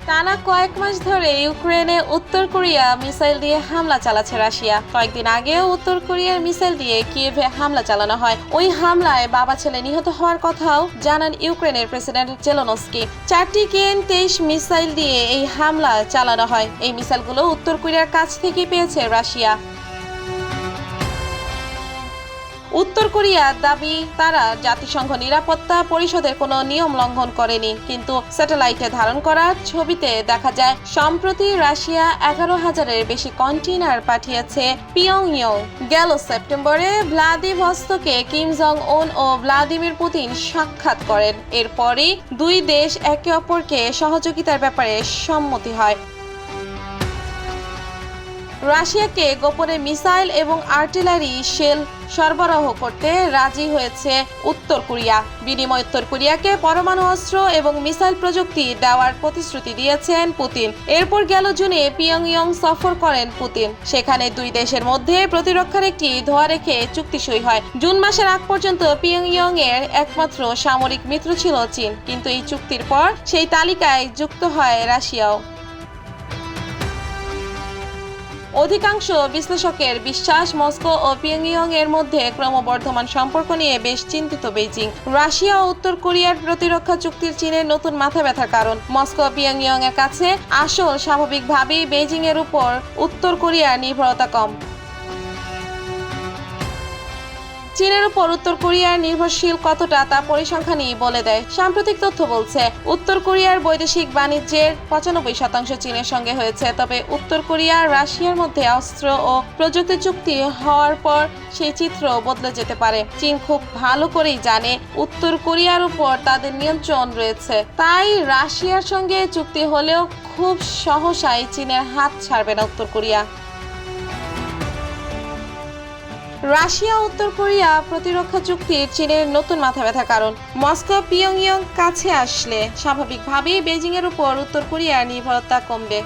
টানা কয়েক মাস ধরে ইউক্রেনে উত্তর কোরিয়া মিসাইল দিয়ে হামলা চালাচ্ছে রাশিয়া। কয়েকদিন আগেও উত্তর কোরিয়ার মিসাইল দিয়ে কিয়েভে হামলা চালানো হয়। ওই হামলায় বাবা ছেলে নিহত হওয়ার কথাও জানান ইউক্রেনের প্রেসিডেন্ট জেলেনস্কি। 4টি KN-23 মিসাইল দিয়ে এই হামলা চালানো হয়। এই মিসাইলগুলো উত্তর কোরিয়ার কাছ থেকে পেয়েছে রাশিয়া। উত্তর কোরিয়ার দাবি তারা জাতিসংঘ নিরাপত্তা পরিষদের কোনো নিয়ম লঙ্ঘন করেনি, কিন্তু স্যাটেলাইটে ধারণ করা ছবিতে দেখা যায় সম্প্রতি রাশিয়া 11,000-এর বেশি কন্টেইনার পাঠিয়েছে পিয়ংইয়ং। গেল সেপ্টেম্বরে ভ্লাদিভস্তকে কিম জং উন ও ভ্লাদিমির পুতিন সাক্ষাৎ করেন। এরপরই দুই দেশ একে অপরকে সহযোগিতার ব্যাপারে সম্মতি হয়। রাশিয়াকে গোপনে মিসাইল এবং আর্টিলারি শেল সরবরাহ করতে রাজি হয়েছে উত্তর কোরিয়া। বিনিময়ে উত্তর কোরিয়াকে পরমাণু অস্ত্র এবং মিসাইল প্রযুক্তি দেওয়ার প্রতিশ্রুতি দিয়েছেন পুতিন। এরপর গেল জুনে পিয়ংইয়ং সফর করেন পুতিন। সেখানে দুই দেশের মধ্যে প্রতিরক্ষার একটি ধোঁয়ারেখে চুক্তি সই হয়। জুন মাসের আগ পর্যন্ত পিয়ংইয়ং এর একমাত্র সামরিক মিত্র ছিল চীন, কিন্তু এই চুক্তির পর সেই তালিকায় যুক্ত হয় রাশিয়াও। অধিকাংশ বিশ্লেষকের বিশ্বাস, মস্কো ও পিয়ংইয়ং এর মধ্যে ক্রমবর্ধমান সম্পর্ক নিয়ে বেশ চিন্তিত বেইজিং। রাশিয়া ও উত্তর কোরিয়ার প্রতিরক্ষা চুক্তির চীনের নতুন মাথা ব্যথার কারণ। মস্কো ও পিয়ংইয়ং এর কাছে আসল স্বাভাবিকভাবেই বেইজিং এর উপর উত্তর কোরিয়ার নির্ভরতা কম। চীনের উপর উত্তর কোরিয়ার নির্ভরশীল কতটা তা পরিসংখ্যানই বলে দেয়। সাম্প্রতিক তথ্য বলছে উত্তর কোরিয়ার বৈদেশিক বাণিজ্যের 95% চীনের সঙ্গে হয়েছে। তবে উত্তর কোরিয়া রাশিয়ার মধ্যে অস্ত্র ও প্রযুক্তি চুক্তি হওয়ার পর সেই চিত্র বদলে যেতে পারে। চীন খুব ভালো করেই জানে উত্তর কোরিয়ার উপর তাদের নিয়ন্ত্রণ রয়েছে, তাই রাশিয়ার সঙ্গে চুক্তি হলেও খুব সহসাই চীনের হাত ছাড়বে না উত্তর কোরিয়া। রাশিয়া উত্তর কোরিয়া প্রতিরক্ষা চুক্তির চীনের নতুন মাথা ব্যথার কারণ। মস্কো পিয়ংইয়ং কাছে আসলে স্বাভাবিকভাবেই বেইজিং এর উপর উত্তর কোরিয়ার নির্ভরতা কমবে।